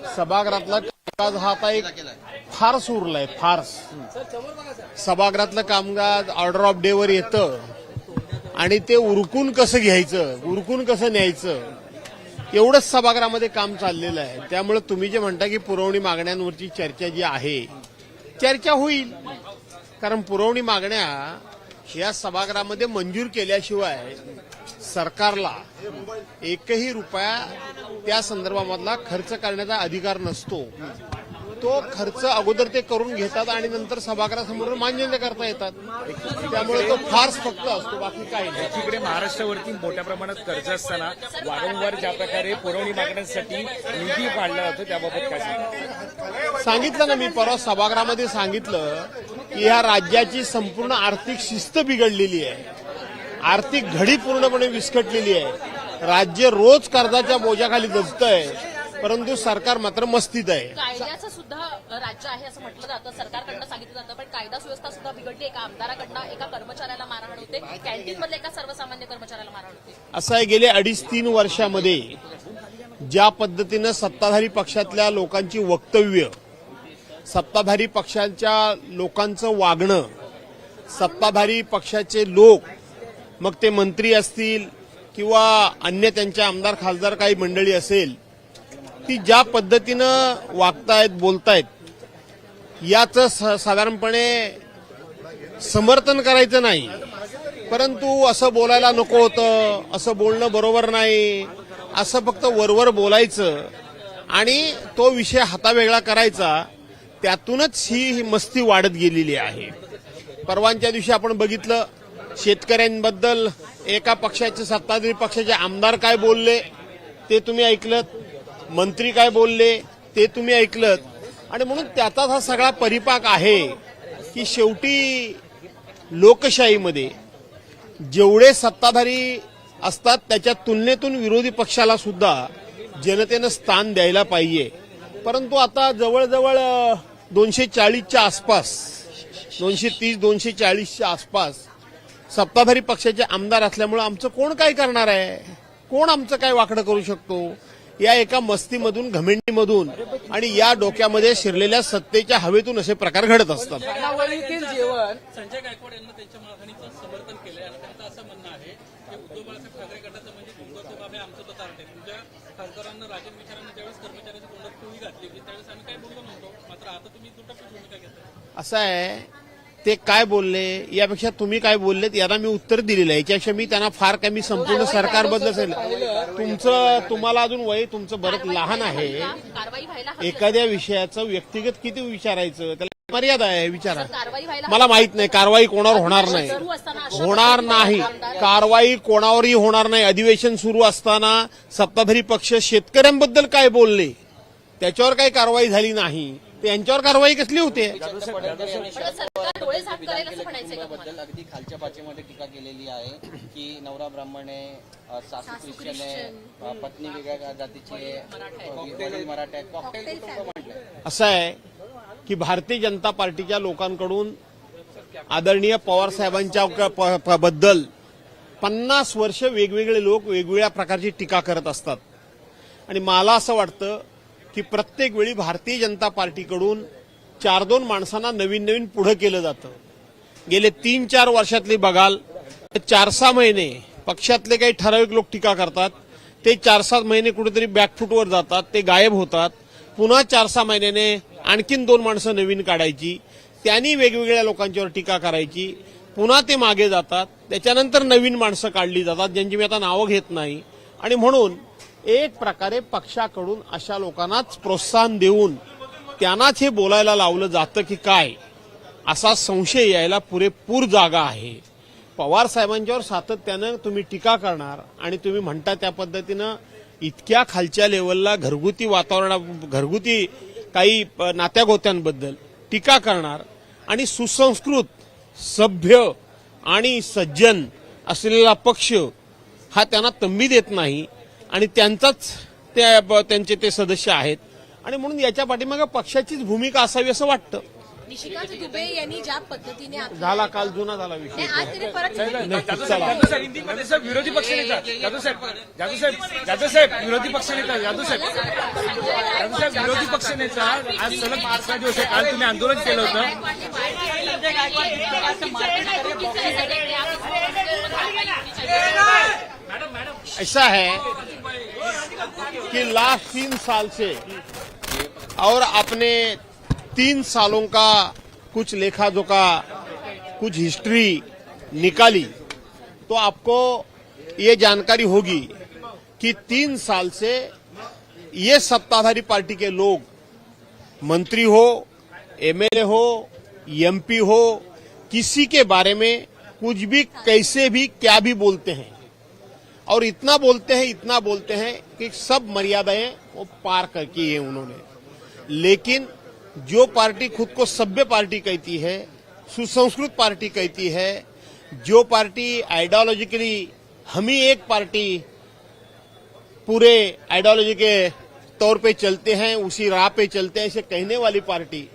सभागृहातला कामकाज हा आता एक फार्स उरलाय, फार्स. सभागृहातलं कामकाज ऑर्डर ऑफ डे वर येतं आणि ते उरकून कसं घ्यायचं, उरकून कसं न्यायचं, एवढंच सभागृहामध्ये काम चाललेलं आहे. त्यामुळे तुम्ही जे म्हणता की पुरवणी मागण्यांवरची चर्चा जी आहे, चर्चा होईल. कारण पुरवणी मागण्या या सभागृहामध्ये मंजूर केल्याशिवाय सरकारला एकही रुपया त्या संदर्भामधला खर्च करण्याचा अधिकार नसतो. तो खर्च अगोदर ते करून घेतात आणि नंतर सभागृहासमोर मान्य करता येतात. त्यामुळे तो फार्स फक्त असतो, बाकी काही नाही. एकीकडे महाराष्ट्रावरती मोठ्या प्रमाणात कर्ज असताना वारंवार ज्या प्रकारे पुरवणी मागण्यांसाठी निधी काढला जातो त्याबाबत काय सांगितलं ना मी परवा सभागृहामध्ये सांगितलं की ह्या राज्याची संपूर्ण आर्थिक शिस्त बिघडलेली आहे, आर्थिक घडी पूर्णपणे विस्कटलेली आहे. राज्य रोज कर्जाच्या बोजाखाली दबतंय, परंतु सरकार मात्र मस्तीत आहे. कायद्याचं सुद्धा राज्य आहे असं म्हटलं जातं, सरकारकडनं सांगितलं जातं, पण कायदा सुव्यवस्था सुद्धा बिघडली. एका आमदाराकडनं एका कर्मचाऱ्याला मारहाण होते, कॅन्टीनमधल्या एका सर्वसामान्य कर्मचाऱ्याला मारहाण होते. असं आहे, गेले 2.5-3 वर्षामध्ये ज्या पद्धतीनं सत्ताधारी पक्षातल्या लोकांची वक्तव्य, सत्ताधारी पक्षाच्या लोकांचं वागणं, सत्ताधारी पक्षाचे लोक, मग ते मंत्री असतील किंवा अन्य त्यांच्या आमदार खासदार काही मंडळी असेल, ती ज्या पद्धतीनं वागतायत, बोलतायत, याचं साधारणपणे समर्थन करायचं नाही. परंतु असं बोलायला नको होतं, असं बोलणं बरोबर नाही, असं फक्त वरवर बोलायचं आणि तो विषय हातावेगळा करायचा. त्यातूनच ही मस्ती वाढत गेलेली आहे. परवांच्या दिवशी आपण बघितलं, शेतकऱ्यांबद्दल एका पक्षाचे, सत्ताधारी पक्षाचे आमदार काय बोलले ते तुम्ही ऐकलं, मंत्री काय बोलले ते तुम्ही ऐकलं. आणि म्हणून त्याचाच हा सगळा परिपाक आहे की शेवटी लोकशाहीमध्ये जेवढे सत्ताधारी असतात त्याच्या तुलनेतून विरोधी पक्षाला सुद्धा जनतेनं स्थान द्यायला पाहिजे. परंतु आता जवळजवळ 240च्या आसपास, 230-240च्या आसपास सत्ताधारी पक्षाचे आमदार असल्यामुळे आमचं कोण काय करणार आहे, कोण आमचं काय वाकडं करू शकतो, या एका मस्तीमधून, घमेंडीमधून आणि या डोक्यामध्ये शिरलेल्या सत्तेच्या हवेतून असे प्रकार घडत असतात. संजय गायकवाड यांना त्यांच्या मागणीचं समर्थन केलंय आणि त्यांचं असं म्हणणं आहे की उद्धव बाळासाहेब ठाकरे गटाचं म्हणजे तुमचं बाबा आमचं तो तारट आहे. तुमच्या खासदारांना, राजन विचारांना ज्यावेळेस कर्मचाऱ्यांची तोंडात टोळी घातली त्यावेळेस आम्ही काही बोललो नव्हतो, मात्र आता तुम्ही दुटप्पी भूमिका घेताय. असं आहे, ते काय बोलले यापेक्षा तुम्ही काय बोललेत याला मी उत्तर दिलेलं आहे. याच्यापेक्षा मी त्यांना फार काय, मी संपूर्ण सरकारबद्दल तुम्हाला अजून वय तुमचं बरंच लहान आहे. एखाद्या विषयाचं व्यक्तिगत किती विचारायचं, त्याला मर्यादा आहे. विचारा, मला माहित नाही कारवाई कोणावर होणार नाही, होणार नाही, कारवाई कोणावरही होणार नाही. अधिवेशन सुरू असताना सत्ताधारी पक्ष शेतकऱ्यांबद्दल काय बोलले त्याच्यावर काही कारवाई झाली नाही, त्यांच्यावर कारवाई कसली होते. अगदी खालच्या पाचीमध्ये टीका केलेली आहे की नवरा ब्राह्मण आहे, सासू ख्रिश्चन आहे, पत्नी वेगळ्या जातीची आहे, मराठा आहे. असं आहे की भारतीय जनता पार्टीच्या लोकांकडून आदरणीय पवार साहेबांच्या बद्दल 50 वर्ष वेगवेगळे लोक वेगवेगळ्या प्रकारची टीका करत असतात. आणि मला असं वाटतं की प्रत्येक वेळी भारतीय जनता पार्टीकडून 4-2 माणसांना नवीन नवीन पुढे केलं जातं. गेले 3-4 वर्षातले बघाल, 4-6 महिने पक्षातले काही ठराविक लोक टीका करतात, ते 4-7 महिने कुठेतरी बॅकफुटवर जातात, ते गायब होतात. पुन्हा 4-6 महिन्याने आणखीन 2 माणसं नवीन काढायची, त्यांनी वेगवेगळ्या लोकांच्यावर टीका करायची, पुन्हा ते मागे जातात. त्याच्यानंतर नवीन माणसं काढली जातात ज्यांची मी आता नावं घेत नाही. आणि म्हणून एक प्रकारे पक्षाकडून अशा लोकांनाच प्रोत्साहन देऊन त्यांनाच हे बोलायला लावलं जातं की काय, असा संशय यायला पुरेपूर जागा आहे. पवार साहेबांच्यावर सातत्यानं तुम्ही टीका करणार आणि तुम्ही म्हणता त्या पद्धतीनं इतक्या खालच्या लेवलला घरगुती घरगुती काही नात्यागोत्यांबद्दल टीका करणार आणि सुसंस्कृत, सभ्य आणि सज्जन असलेला पक्ष हा त्यांना तंबी देत नाही आणि त्यांचे ते सदस्य आहेत. आणि म्हणून याच्या पाठीमागे पक्षाचीच भूमिका असावी असं वाटतं. निशिकांत दुबे यांनी ज्या पद्धतीने झाला, काल जुना झाला विषय. विरोधी पक्षनेता जाधव साहेब विरोधी पक्षनेता जाधव साहेब साहेब, विरोधी पक्षनेता आज सलग 5 दिवस आहे. काल तुम्ही आंदोलन केलं होतं. ऐसा है कि लास्ट 3 साल से और अपने 3 सालों का कुछ लेखा जोखा कुछ हिस्ट्री निकाली तो आपको ये जानकारी होगी कि 3 साल से ये सत्ताधारी पार्टी के लोग मंत्री हो, एमएलए हो, एमपी हो, किसी के बारे में कुछ भी कैसे भी क्या भी बोलते हैं और इतना बोलते हैं कि सब मर्यादाएं वो पार करके है उन्होंने। लेकिन जो पार्टी खुद को सभ्य पार्टी कहती है, सुसंस्कृत पार्टी कहती है, जो पार्टी आइडियोलॉजिकली हम ही एक पार्टी पूरे आइडियोलॉजी के तौर पे चलते हैं, उसी राह पे चलते हैं, ऐसे कहने वाली पार्टी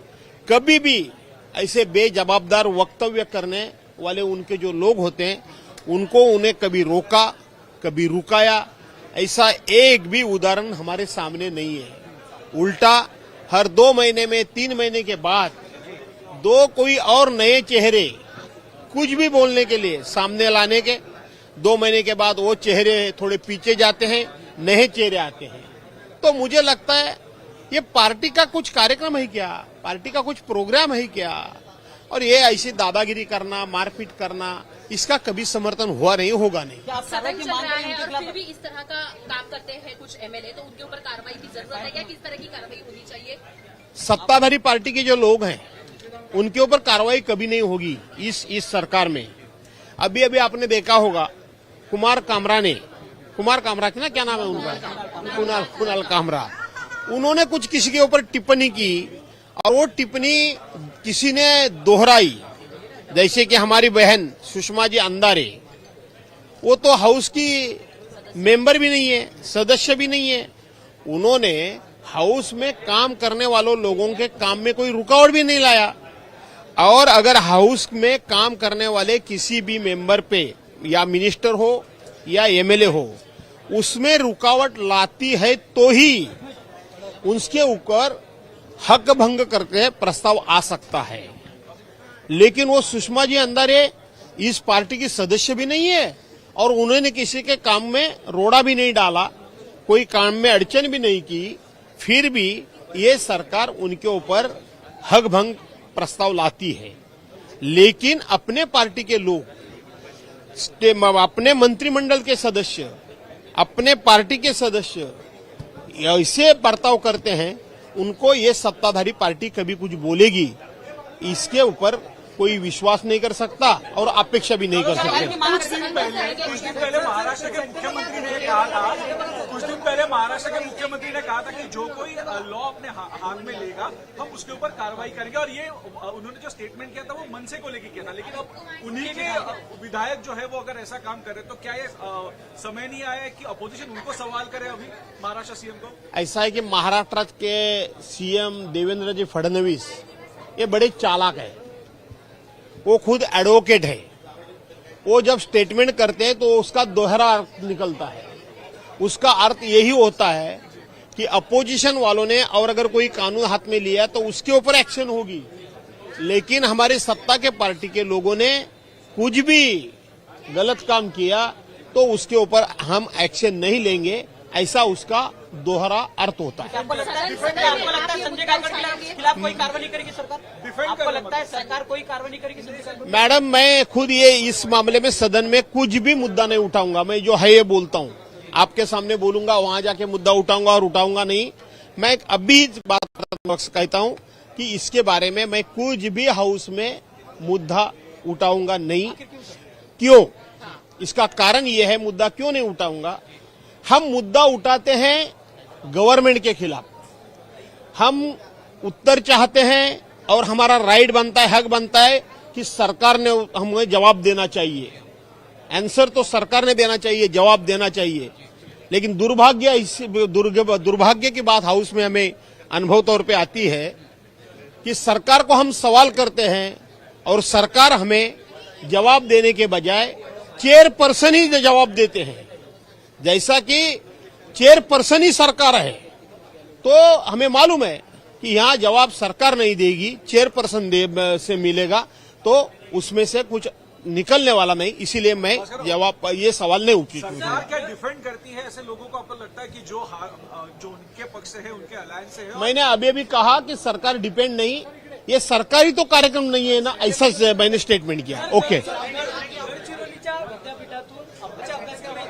कभी भी ऐसे बेजवाबदार वक्तव्य करने वाले उनके जो लोग होते हैं उनको उन्हें कभी रोका, कभी रुकाया, ऐसा एक भी उदाहरण हमारे सामने नहीं है। उल्टा हर 2 महीने में 3 महीने के बाद कोई और नए चेहरे कुछ भी बोलने के लिए सामने लाने के 2 महीने के बाद वो चेहरे थोड़े पीछे जाते हैं, नए चेहरे आते हैं। तो मुझे लगता है ये पार्टी का कुछ कार्यक्रम है क्या, पार्टी का कुछ प्रोग्राम है क्या, और ये ऐसी दादागिरी करना, मारपीट करना, इसका कभी समर्थन हुआ नहीं, होगा नहीं। सदन चल रहा है और फिर भी इस तरह का काम करते हैं कुछ एमएलए, तो उनके ऊपर कार्रवाई की जरूरत है क्या? किस तरह की कार्रवाई होनी चाहिए? सत्ताधारी पार्टी के जो लोग हैं उनके ऊपर कार्रवाई कभी नहीं होगी इस सरकार में। अभी अभी आपने देखा होगा कुमार कामरा की ना, क्या नाम है उनका, कुणाल कामरा, उन्होंने कुछ किसी के ऊपर टिप्पणी की और वो टिप्पणी किसी ने दोहराई। जैसे कि हमारी बहन सुषमा जी अंधारे, वो तो हाउस की मेंबर भी नहीं है, सदस्य भी नहीं है, उन्होंने हाउस में काम करने वालों लोगों के काम में कोई रुकावट भी नहीं लाया। और अगर हाउस में काम करने वाले किसी भी मेंबर पे या मिनिस्टर हो या एमएलए हो उसमें रुकावट लाती है तो ही उसके ऊपर हक भंग करके प्रस्ताव आ सकता है। लेकिन वो सुषमा जी अंधारे इस पार्टी की सदस्य भी नहीं है और उन्होंने किसी के काम में रोड़ा भी नहीं डाला, कोई काम में अड़चन भी नहीं की, फिर भी ये सरकार उनके ऊपर हक भंग प्रस्ताव लाती है। लेकिन अपने पार्टी के लोग, अपने मंत्रिमंडल के सदस्य, अपने पार्टी के सदस्य ऐसे बर्ताव करते हैं, उनको ये सत्ताधारी पार्टी कभी कुछ बोलेगी इसके ऊपर कोई विश्वास नहीं कर सकता और अपेक्षा भी नहीं कर सकते। कुछ दिन पहले महाराष्ट्र के मुख्यमंत्री ने कहा था कि जो कोई लॉ अपने हाथ में लेगा हम उसके ऊपर कार्रवाई करेंगे, और ये उन्होंने जो स्टेटमेंट किया था वो मनसे को लेके किया था। लेकिन अब उन्हीं के विधायक जो है वो अगर ऐसा काम करे तो क्या ये समय नहीं आया कि अपोजिशन उनको सवाल करे अभी महाराष्ट्र सीएम को? ऐसा है कि महाराष्ट्र के सीएम देवेंद्र जी फडणवीस ये बड़े चालाक है, वो खुद एडवोकेट है। वो जब स्टेटमेंट करते हैं तो उसका दोहरा अर्थ निकलता है। उसका अर्थ यही होता है कि अपोजिशन वालों ने और अगर कोई कानून हाथ में लिया तो उसके ऊपर एक्शन होगी, लेकिन हमारे सत्ता के पार्टी के लोगों ने कुछ भी गलत काम किया तो उसके ऊपर हम एक्शन नहीं लेंगे, ऐसा उसका दोहरा अर्थ होता है। आपको लगता है संजय गायकवाड़ के खिलाफ कोई कार्रवाई नहीं करेगी सरकार? आपको लगता है सरकार कोई कार्रवाई नहीं करेगी संजय गायकवाड़? मैडम, मैं खुद ये इस मामले में सदन में कुछ भी मुद्दा नहीं उठाऊंगा। मैं जो है ये बोलता हूँ, आपके सामने बोलूंगा, वहां जाके मुद्दा उठाऊंगा और उठाऊंगा नहीं। मैं अभी बात कहता हूँ कि इसके बारे में मैं कुछ भी हाउस में मुद्दा उठाऊंगा नहीं। क्यों? इसका कारण यह है, मुद्दा क्यों नहीं उठाऊंगा, हम मुद्दा उठाते हैं गवर्नमेंट के खिलाफ, हम उत्तर चाहते हैं और हमारा राइट बनता है, हक बनता है कि सरकार ने हमें जवाब देना चाहिए। आंसर तो सरकार ने देना चाहिए, जवाब देना चाहिए। लेकिन दुर्भाग्य की बात हाउस में हमें अनुभव तौर पे आती है कि सरकार को हम सवाल करते हैं और सरकार हमें जवाब देने के बजाय चेयरपर्सन ही जवाब देते हैं, जैसा कि चेयरपर्सन ही सरकार है। तो हमें मालूम है कि यहाँ जवाब सरकार नहीं देगी, चेयरपर्सन से मिलेगा, तो उसमें से कुछ निकलने वाला नहीं। इसीलिए मैं जवाब ये सवाल नहीं पूछूंगा। सरकार क्या डिफेंड करती है ऐसे लोगों को? आपको लगता है कि जो उनके पक्ष से है, उनके अलायंस से है? मैंने अभी भी कहा कि सरकार डिपेंड नहीं, ये सरकारी तो कार्यक्रम नहीं है ना, ऐसा मैंने स्टेटमेंट किया। ओके।